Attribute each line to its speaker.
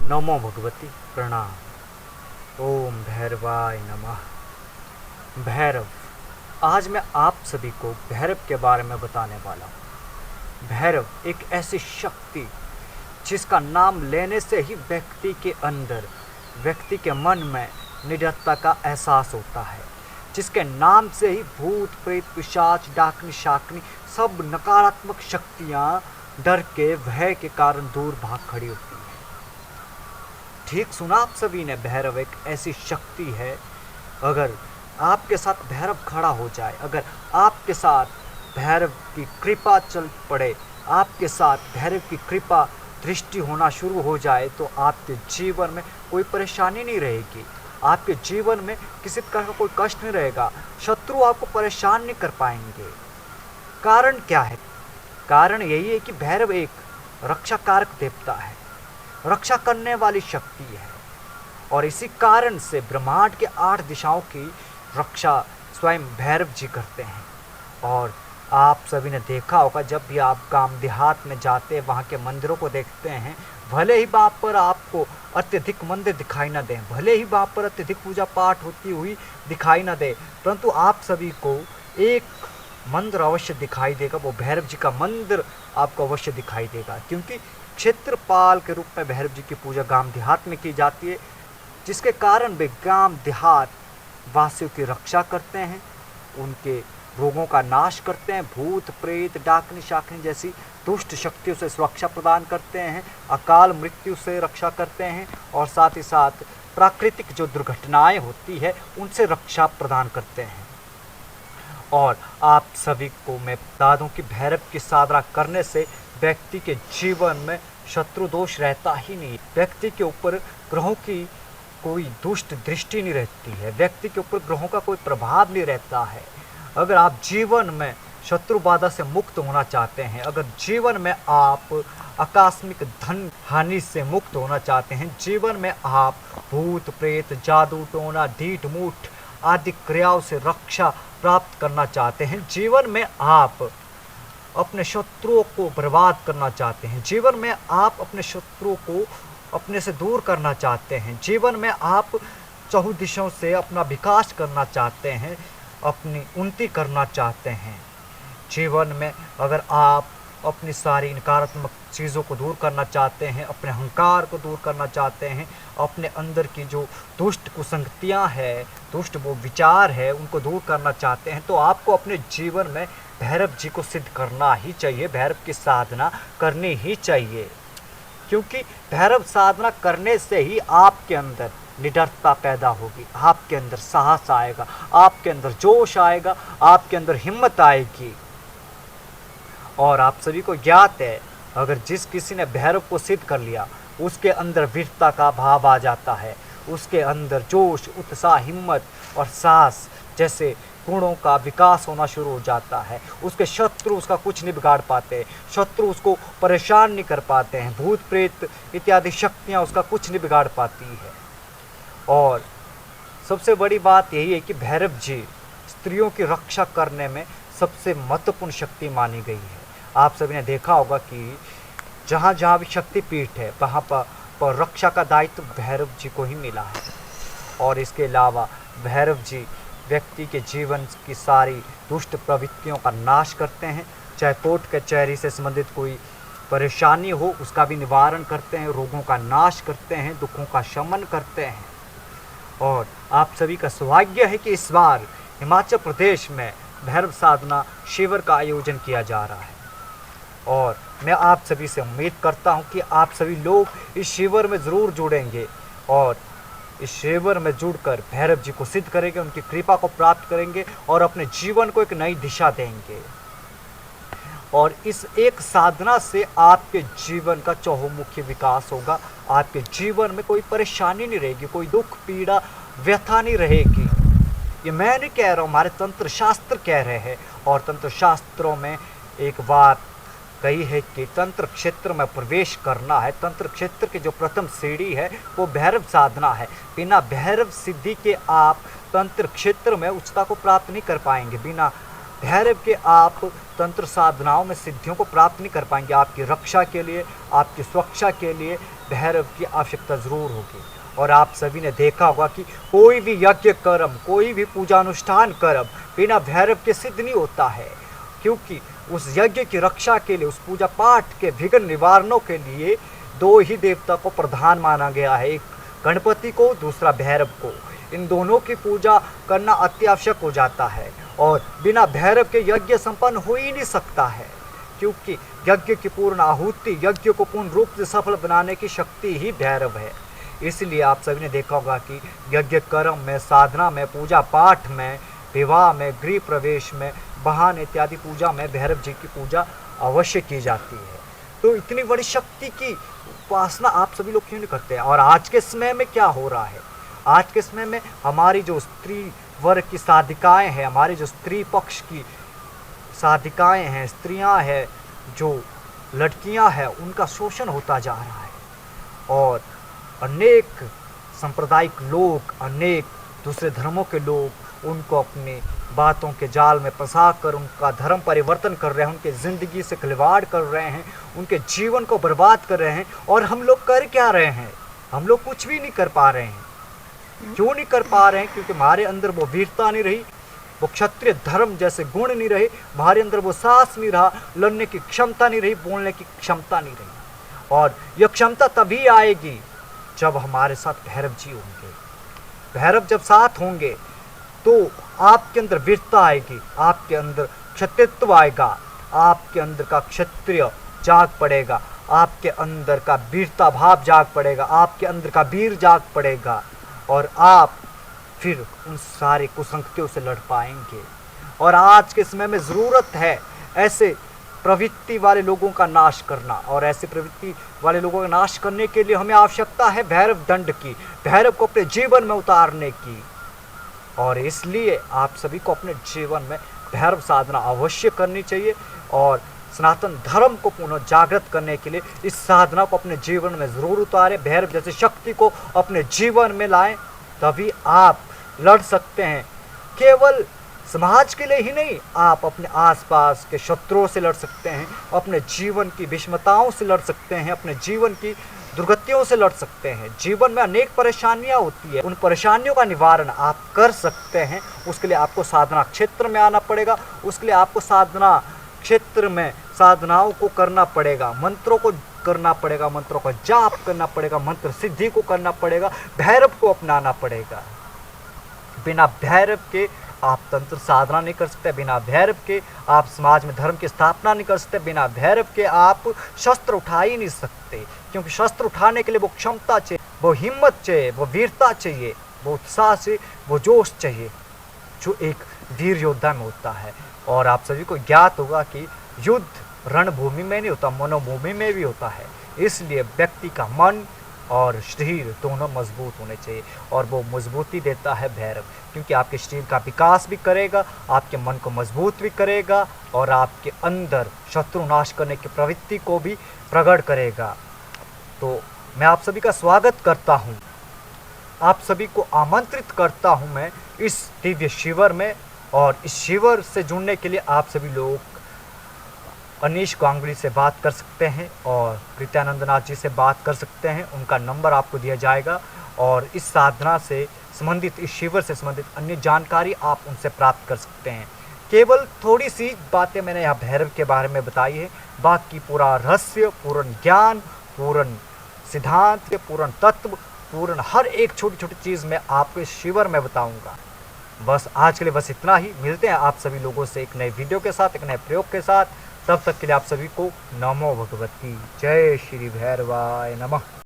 Speaker 1: नमो भगवती प्रणाम। ओम भैरवाय नमः। भैरव, आज मैं आप सभी को भैरव के बारे में बताने वाला हूँ। भैरव एक ऐसी शक्ति जिसका नाम लेने से ही व्यक्ति के अंदर, व्यक्ति के मन में निडरता का एहसास होता है। जिसके नाम से ही भूत प्रेत पिशाच डाकनी शाकनी सब नकारात्मक शक्तियाँ डर के भय के कारण दूर भाग खड़ी होती हैं। ठीक सुना आप सभी ने, भैरव एक ऐसी शक्ति है। अगर आपके साथ भैरव खड़ा हो जाए, अगर आपके साथ भैरव की कृपा चल पड़े, आपके साथ भैरव की कृपा दृष्टि होना शुरू हो जाए, तो आपके जीवन में कोई परेशानी नहीं रहेगी। आपके जीवन में किसी प्रकार का कोई कष्ट नहीं रहेगा। शत्रु आपको परेशान नहीं कर पाएंगे। कारण क्या है? कारण यही है कि भैरव एक रक्षा कारक देवता है, रक्षा करने वाली शक्ति है। और इसी कारण से ब्रह्मांड के 8 दिशाओं की रक्षा स्वयं भैरव जी करते हैं। और आप सभी ने देखा होगा, जब भी आप गांव देहात में जाते हैं, वहाँ के मंदिरों को देखते हैं, भले ही वहाँ पर आपको अत्यधिक मंदिर दिखाई न दें, भले ही वहाँ पर अत्यधिक पूजा पाठ होती हुई दिखाई न दे, परंतु आप सभी को एक मंदिर अवश्य दिखाई देगा। वो भैरव जी का मंदिर आपको अवश्य दिखाई देगा, क्योंकि क्षेत्रपाल के रूप में भैरव जी की पूजा गांव देहात में की जाती है, जिसके कारण वे गांव देहात वासियों की रक्षा करते हैं, उनके रोगों का नाश करते हैं, भूत प्रेत डाकनी शाकनी जैसी दुष्ट शक्तियों से सुरक्षा प्रदान करते हैं, अकाल मृत्यु से रक्षा करते हैं, और साथ ही साथ प्राकृतिक जो दुर्घटनाएं होती है उनसे रक्षा प्रदान करते हैं। और आप सभी को मैं बता दूं कि भैरव की साधना करने से व्यक्ति के जीवन में शत्रु दोष रहता ही नहीं। व्यक्ति के ऊपर ग्रहों की कोई दुष्ट दृष्टि नहीं रहती है, व्यक्ति के ऊपर ग्रहों का कोई प्रभाव नहीं रहता है। अगर आप जीवन में शत्रु बाधा से मुक्त होना चाहते हैं, अगर जीवन में आप आकस्मिक धन हानि से मुक्त होना चाहते हैं, जीवन में आप भूत प्रेत जादू टोना ढीठ मूठ आदि क्रियाओं से रक्षा प्राप्त करना चाहते हैं, जीवन में आप अपने शत्रुओं को बर्बाद करना चाहते हैं, जीवन में आप अपने शत्रुओं को अपने से दूर करना चाहते हैं, जीवन में आप चहुँ दिशाओं से अपना विकास करना चाहते हैं, अपनी उन्नति करना चाहते हैं, जीवन में अगर आप अपनी सारी नकारात्मक चीज़ों को दूर करना चाहते हैं, अपने अहंकार को दूर करना चाहते हैं, अपने अंदर की जो दुष्ट कुसंगतियाँ हैं, दुष्ट वो विचार है, उनको दूर करना चाहते हैं, तो आपको अपने जीवन में भैरव जी को सिद्ध करना ही चाहिए, भैरव की साधना करनी ही चाहिए। क्योंकि भैरव साधना करने से ही आपके अंदर निडरता पैदा होगी, आपके अंदर साहस आएगा, आपके अंदर जोश आएगा, आपके अंदर हिम्मत आएगी। और आप सभी को ज्ञात है, अगर जिस किसी ने भैरव को सिद्ध कर लिया, उसके अंदर वीरता का भाव आ जाता है, उसके अंदर जोश उत्साह हिम्मत और साहस जैसे गुणों का विकास होना शुरू हो जाता है। उसके शत्रु उसका कुछ नहीं बिगाड़ पाते, शत्रु उसको परेशान नहीं कर पाते हैं, भूत प्रेत इत्यादि शक्तियाँ उसका कुछ नहीं बिगाड़ पाती है। और सबसे बड़ी बात यही है कि भैरव जी स्त्रियों की रक्षा करने में सबसे महत्वपूर्ण शक्ति मानी गई है। आप सभी ने देखा होगा कि जहाँ जहाँ भी शक्तिपीठ है, वहाँ पर रक्षा का दायित्व भैरव जी को ही मिला है। और इसके अलावा भैरव जी व्यक्ति के जीवन की सारी दुष्ट प्रवृत्तियों का नाश करते हैं, चाहे कोर्ट कचहरी से संबंधित कोई परेशानी हो उसका भी निवारण करते हैं, रोगों का नाश करते हैं, दुखों का शमन करते हैं। और आप सभी का सौभाग्य है कि इस बार हिमाचल प्रदेश में भैरव साधना शिविर का आयोजन किया जा रहा है, और मैं आप सभी से उम्मीद करता हूं कि आप सभी लोग इस शिविर में ज़रूर जुड़ेंगे और इस शिविर में जुड़कर भैरव जी को सिद्ध करेंगे, उनकी कृपा को प्राप्त करेंगे और अपने जीवन को एक नई दिशा देंगे। और इस एक साधना से आपके जीवन का चहुमुखी विकास होगा, आपके जीवन में कोई परेशानी नहीं रहेगी, कोई दुख पीड़ा व्यथा नहीं रहेगी। ये मैं नहीं कह रहा हूँ, हमारे तंत्र शास्त्र कह रहे हैं। और तंत्र शास्त्रों में एक बात कही है कि तंत्र क्षेत्र में प्रवेश करना है, तंत्र क्षेत्र की जो प्रथम सीढ़ी है वो भैरव साधना है। बिना भैरव सिद्धि के आप तंत्र क्षेत्र में उच्चता को प्राप्त नहीं कर पाएंगे, बिना भैरव के आप तंत्र साधनाओं में सिद्धियों को प्राप्त नहीं कर पाएंगे। आपकी रक्षा के लिए, आपकी सुरक्षा के लिए भैरव की आवश्यकता ज़रूर होगी। और आप सभी ने देखा होगा कि कोई भी यज्ञ कर्म, कोई भी पूजा अनुष्ठान कर्म बिना भैरव के सिद्ध नहीं होता है, क्योंकि उस यज्ञ की रक्षा के लिए, उस पूजा पाठ के विघ्न निवारणों के लिए दो ही देवता को प्रधान माना गया है, एक गणपति को, दूसरा भैरव को। इन दोनों की पूजा करना अति आवश्यक हो जाता है और बिना भैरव के यज्ञ संपन्न हो ही नहीं सकता है, क्योंकि यज्ञ की पूर्ण आहुति, यज्ञ को पूर्ण रूप से सफल बनाने की शक्ति ही भैरव है। इसलिए आप सभी ने देखा होगा कि यज्ञ कर्म में, साधना में, पूजा पाठ में, विवाह में, गृह प्रवेश में, वाहन इत्यादि पूजा में भैरव जी की पूजा अवश्य की जाती है। तो इतनी बड़ी शक्ति की उपासना आप सभी लोग क्यों नहीं करते हैं? और आज के समय में क्या हो रहा है? आज के समय में हमारी जो स्त्री वर्ग की साधिकाएं हैं, हमारे जो स्त्री पक्ष की साधिकाएं हैं, स्त्रियां हैं, जो लड़कियां हैं, उनका शोषण होता जा रहा है। और अनेक सांप्रदायिक लोग, अनेक दूसरे धर्मों के लोग उनको अपनी बातों के जाल में फंसाकर उनका धर्म परिवर्तन कर रहे हैं, उनके ज़िंदगी से खिलवाड़ कर रहे हैं, उनके जीवन को बर्बाद कर रहे हैं। और हम लोग कर क्या रहे हैं? हम लोग कुछ भी नहीं कर पा रहे हैं। क्यों नहीं कर पा रहे हैं? क्योंकि हमारे अंदर वो वीरता नहीं रही, वो क्षत्रिय धर्म जैसे गुण नहीं रहे, हमारे अंदर वो साहस नहीं रहा, लड़ने की क्षमता नहीं रही, बोलने की क्षमता नहीं रही। और यह क्षमता तभी आएगी जब हमारे साथ भैरव जी होंगे। भैरव जब साथ होंगे तो आपके अंदर वीरता आएगी, आपके अंदर क्षत्रित्व आएगा, आपके अंदर का क्षत्रिय जाग पड़ेगा, आपके अंदर का वीरता भाव जाग पड़ेगा, आपके अंदर का वीर जाग पड़ेगा और आप फिर उन सारे कुसंगतियों से लड़ पाएंगे। और आज के समय में ज़रूरत है ऐसे प्रवृत्ति वाले लोगों का नाश करना, और ऐसे प्रवृत्ति वाले लोगों का नाश करने के लिए हमें आवश्यकता है भैरव दंड की, भैरव को अपने जीवन में उतारने की। और इसलिए आप सभी को अपने जीवन में भैरव साधना अवश्य करनी चाहिए और सनातन धर्म को पुनः जागृत करने के लिए इस साधना को अपने जीवन में ज़रूर उतारें, भैरव जैसी शक्ति को अपने जीवन में लाएं, तभी आप लड़ सकते हैं। केवल समाज के लिए ही नहीं, आप अपने आसपास के शत्रुओं से लड़ सकते हैं, अपने जीवन की विषमताओं से लड़ सकते हैं, अपने जीवन की दुर्गतियों से लड़ सकते हैं। जीवन में अनेक परेशानियां होती है, उन परेशानियों का निवारण आप कर सकते हैं। उसके लिए आपको साधना क्षेत्र में आना पड़ेगा, उसके लिए आपको साधना क्षेत्र में साधनाओं को करना पड़ेगा, मंत्रों को करना पड़ेगा, मंत्रों का जाप करना पड़ेगा, मंत्र सिद्धि को करना पड़ेगा, भैरव को अपनाना पड़ेगा। बिना भैरव के आप तंत्र साधना नहीं कर सकते, बिना भैरव के आप समाज में धर्म की स्थापना नहीं कर सकते, बिना भैरव के आप शस्त्र उठा ही नहीं सकते, क्योंकि शस्त्र उठाने के लिए वो क्षमता चाहिए, वो हिम्मत चाहिए, वो वीरता चाहिए, वो उत्साह से, वो जोश चाहिए जो एक वीर योद्धा में होता है। और आप सभी को ज्ञात होगा कि युद्ध रणभूमि में नहीं होता, मनोभूमि में भी होता है। इसलिए व्यक्ति का मन और शरीर दोनों मजबूत होने चाहिए, और वो मजबूती देता है भैरव, क्योंकि आपके शरीर का विकास भी करेगा, आपके मन को मजबूत भी करेगा और आपके अंदर शत्रु नाश करने की प्रवृत्ति को भी प्रकट करेगा। तो मैं आप सभी का स्वागत करता हूँ, आप सभी को आमंत्रित करता हूँ मैं इस दिव्य शिविर में। और इस शिविर से जुड़ने के लिए आप सभी लोग अनीश गांगुली से बात कर सकते हैं और कृत्यानंद नाथ जी से बात कर सकते हैं, उनका नंबर आपको दिया जाएगा। और इस साधना से संबंधित, इस शिविर से संबंधित अन्य जानकारी आप उनसे प्राप्त कर सकते हैं। केवल थोड़ी सी बातें मैंने यहाँ भैरव के बारे में बताई है, बाकी पूरा रहस्य, पूर्ण ज्ञान, पूर्ण सिद्धांत, पूर्ण तत्व, पूर्ण हर एक छोटी छोटी चीज़ मैं आपको इस शिविर में बताऊँगा। बस आज के लिए बस इतना ही। मिलते हैं आप सभी लोगों से एक नए वीडियो के साथ, एक नए प्रयोग के साथ। तब तक के लिए आप सभी को नमो भगवती। जय श्री भैरवाय नमः।